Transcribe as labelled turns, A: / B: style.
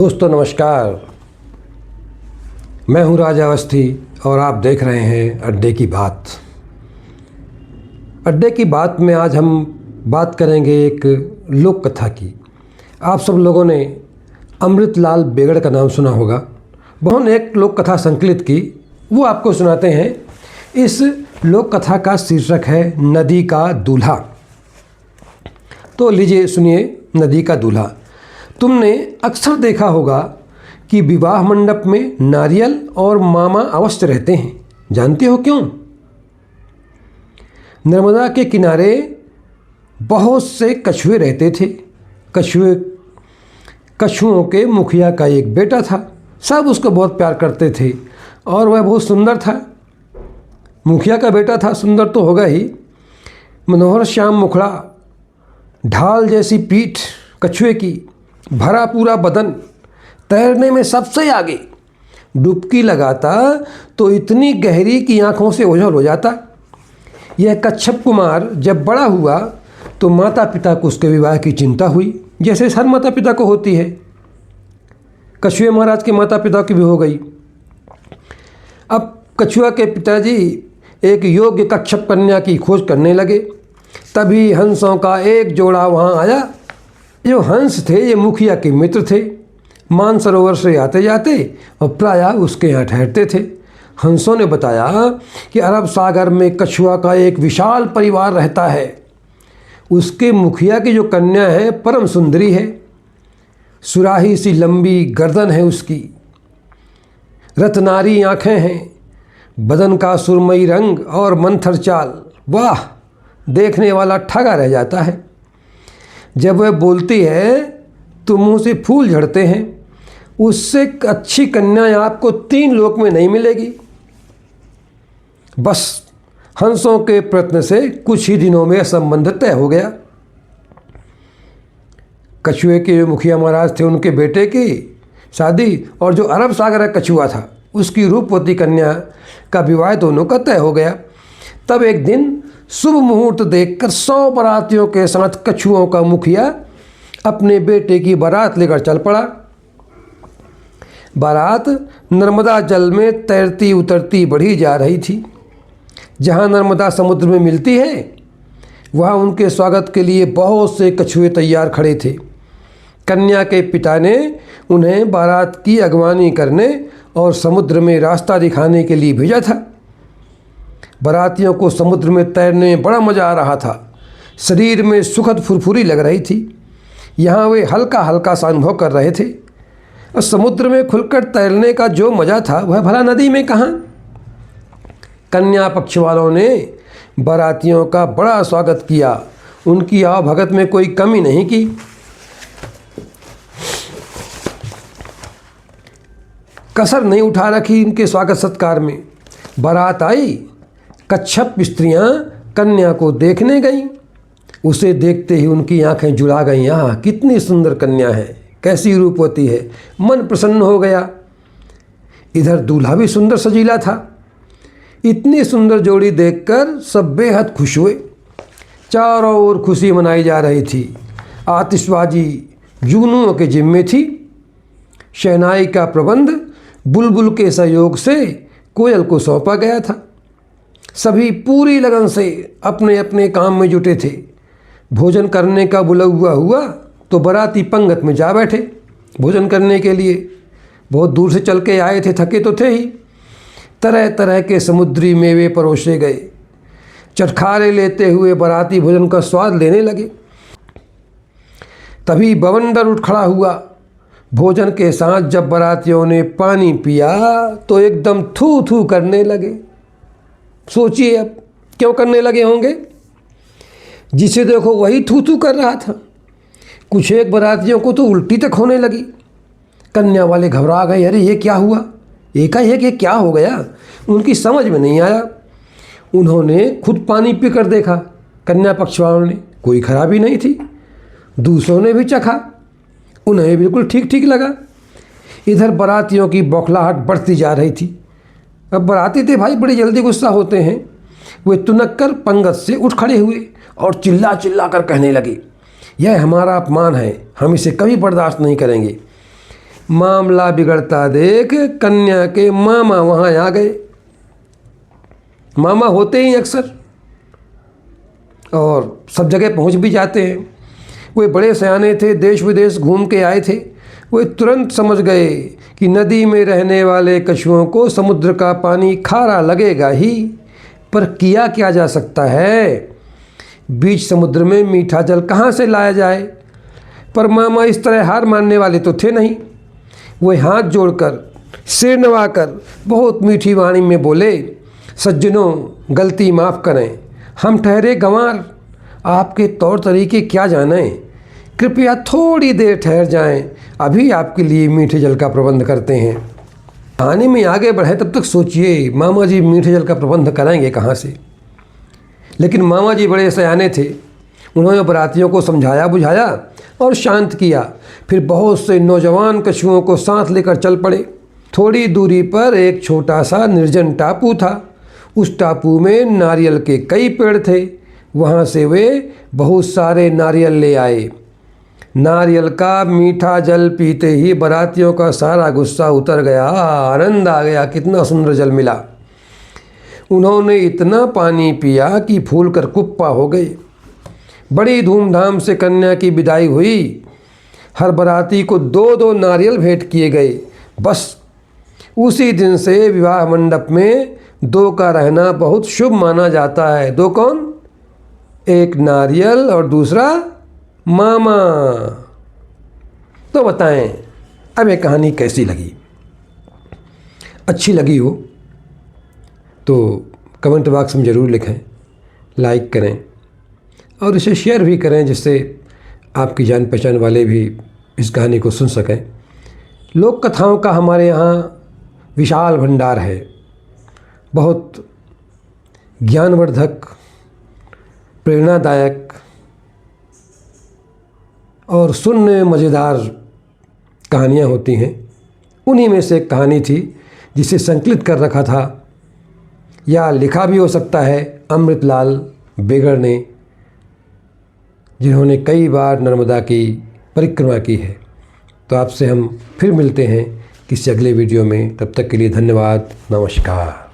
A: दोस्तों नमस्कार। मैं हूं राजा अवस्थी और आप देख रहे हैं अड्डे की बात। अड्डे की बात में आज हम बात करेंगे एक लोक कथा की। आप सब लोगों ने अमृतलाल बेगड़ का नाम सुना होगा। उन्होंने एक लोक कथा संकलित की, वो आपको सुनाते हैं। इस लोक कथा का शीर्षक है नदी का दूल्हा। तो लीजिए सुनिए। नदी का दूल्हा। तुमने अक्सर देखा होगा कि विवाह मंडप में नारियल और मामा अवश्य रहते हैं। जानते हो क्यों? नर्मदा के किनारे बहुत से कछुए रहते थे। कछुओं के मुखिया का एक बेटा था। सब उसको बहुत प्यार करते थे और वह बहुत सुंदर था। मुखिया का बेटा था, सुंदर तो होगा ही। मनोहर श्याम मुखड़ा, ढाल जैसी पीठ कछुए की, भरा पूरा बदन, तैरने में सबसे आगे। डुबकी लगाता तो इतनी गहरी कि आंखों से ओझल हो जाता। यह कच्छप कुमार जब बड़ा हुआ तो माता पिता को उसके विवाह की चिंता हुई, जैसे हर माता पिता को होती है। कछुए महाराज के माता पिता की भी हो गई। अब कछुआ के पिताजी एक योग्य कच्छप कन्या की खोज करने लगे। तभी हंसों का एक जोड़ा वहाँ आया। जो हंस थे ये मुखिया के मित्र थे। मानसरोवर से आते जाते और प्रायः उसके यहाँ ठहरते थे। हंसों ने बताया कि अरब सागर में कछुआ का एक विशाल परिवार रहता है। उसके मुखिया की जो कन्या है परम सुंदरी है। सुराही सी लंबी गर्दन है उसकी, रत्नारी आँखें हैं, बदन का सुरमई रंग और मंथर चाल। वाह, देखने वाला ठगा रह जाता है। जब वह बोलती है तो मुंह से फूल झड़ते हैं। उससे अच्छी कन्या आपको 3 लोक में नहीं मिलेगी। बस हंसों के प्रयत्न से कुछ ही दिनों में संबंध तय हो गया। कछुए के मुखिया महाराज थे, उनके बेटे की शादी और जो अरब सागर का कछुआ था उसकी रूपवती कन्या का विवाह दोनों का तय हो गया। तब एक दिन शुभ मुहूर्त देखकर 100 बारातियों के साथ कछुओं का मुखिया अपने बेटे की बारात लेकर चल पड़ा। बारात नर्मदा जल में तैरती उतरती बढ़ी जा रही थी। जहाँ नर्मदा समुद्र में मिलती है वहाँ उनके स्वागत के लिए बहुत से कछुए तैयार खड़े थे। कन्या के पिता ने उन्हें बारात की अगवानी करने और समुद्र में रास्ता दिखाने के लिए भेजा था। बारातियों को समुद्र में तैरने में बड़ा मज़ा आ रहा था। शरीर में सुखद फुरफुरी लग रही थी। यहाँ वे हल्का हल्का सा अनुभव कर रहे थे। और समुद्र में खुलकर तैरने का जो मज़ा था वह भला नदी में कहाँ। कन्या पक्ष वालों ने बारातियों का बड़ा स्वागत किया। उनकी आवभगत में कोई कमी नहीं की। कसर नहीं उठा रखी इनके स्वागत सत्कार में। बारात आई, कच्छप स्त्रियाँ कन्या को देखने गईं। उसे देखते ही उनकी आंखें जुड़ा गईं। यहाँ कितनी सुंदर कन्या है, कैसी रूपवती है, मन प्रसन्न हो गया। इधर दूल्हा भी सुंदर सजीला था। इतनी सुंदर जोड़ी देखकर सब बेहद खुश हुए। चारों ओर खुशी मनाई जा रही थी। आतिशबाजी जुगनुओं के जिम्मे थी। शहनाई का प्रबंध बुलबुल के सहयोग से कोयल को सौंपा गया था। सभी पूरी लगन से अपने अपने काम में जुटे थे। भोजन करने का बुलावा हुआ तो बाराती पंगत में जा बैठे भोजन करने के लिए। बहुत दूर से चल के आए थे, थके तो थे ही। तरह तरह के समुद्री मेवे परोसे गए। चटखारे लेते हुए बाराती भोजन का स्वाद लेने लगे। तभी बवंडर उठ खड़ा हुआ। भोजन के साथ जब बारातियों ने पानी पिया तो एकदम थू थू करने लगे। सोचिए अब क्यों करने लगे होंगे। जिसे देखो वही थू थू कर रहा था। कुछ एक बारातियों को तो उल्टी तक होने लगी। कन्या वाले घबरा गए, अरे ये क्या हुआ, एकाएक ये क्या हो गया। उनकी समझ में नहीं आया। उन्होंने खुद पानी पी कर देखा। कन्या पक्ष वालों ने, कोई खराबी नहीं थी। दूसरों ने भी चखा, उन्हें बिल्कुल ठीक ठीक लगा। इधर बारातियों की बौखलाहट बढ़ती जा रही थी। अब बाराती थे भाई, बड़ी जल्दी गुस्सा होते हैं। वे तुनक कर पंगत से उठ खड़े हुए और चिल्ला चिल्ला कर कहने लगे, यह हमारा अपमान है, हम इसे कभी बर्दाश्त नहीं करेंगे। मामला बिगड़ता देख कन्या के मामा वहाँ आ गए। मामा होते ही अक्सर और सब जगह पहुँच भी जाते हैं। वे बड़े सयाने थे, देश विदेश घूम के आए थे। वे तुरंत समझ गए कि नदी में रहने वाले कछुओं को समुद्र का पानी खारा लगेगा ही, पर किया क्या जा सकता है? बीच समुद्र में मीठा जल कहाँ से लाया जाए? पर मामा इस तरह हार मानने वाले तो थे नहीं। वे हाथ जोड़कर सिर नवाकर बहुत मीठी वाणी में बोले, सज्जनों गलती माफ़ करें, हम ठहरे गंवार, आपके तौर तरीके क्या जानें, कृपया थोड़ी देर ठहर जाएं, अभी आपके लिए मीठे जल का प्रबंध करते हैं। कहानी में आगे बढ़े तब तक सोचिए मामा जी मीठे जल का प्रबंध कराएंगे कहाँ से? लेकिन मामा जी बड़े सयाने थे। उन्होंने बरातियों को समझाया बुझाया और शांत किया। फिर बहुत से नौजवान कछुओं को साथ लेकर चल पड़े। थोड़ी दूरी पर एक छोटा सा निर्जन टापू था। उस टापू में नारियल के कई पेड़ थे। वहाँ से वे बहुत सारे नारियल ले आए। नारियल का मीठा जल पीते ही बरातियों का सारा गुस्सा उतर गया। आनंद आ गया, कितना सुंदर जल मिला। उन्होंने इतना पानी पिया कि फूल कर कुप्पा हो गए। बड़ी धूमधाम से कन्या की विदाई हुई। हर बराती को 2-2 नारियल भेंट किए गए। बस उसी दिन से विवाह मंडप में 2 का रहना बहुत शुभ माना जाता है। 2 कौन? एक नारियल और दूसरा मामा। तो बताएं अब ये कहानी कैसी लगी? अच्छी लगी हो तो कमेंट बॉक्स में ज़रूर लिखें, लाइक करें और इसे शेयर भी करें, जिससे आपकी जान पहचान वाले भी इस कहानी को सुन सकें। लोक कथाओं का हमारे यहाँ विशाल भंडार है। बहुत ज्ञानवर्धक, प्रेरणादायक और सुनने में मज़ेदार कहानियाँ होती हैं। उन्हीं में से एक कहानी थी जिसे संकलित कर रखा था, या लिखा भी हो सकता है, अमृतलाल बेगर ने, जिन्होंने कई बार नर्मदा की परिक्रमा की है। तो आपसे हम फिर मिलते हैं किसी अगले वीडियो में। तब तक के लिए धन्यवाद, नमस्कार।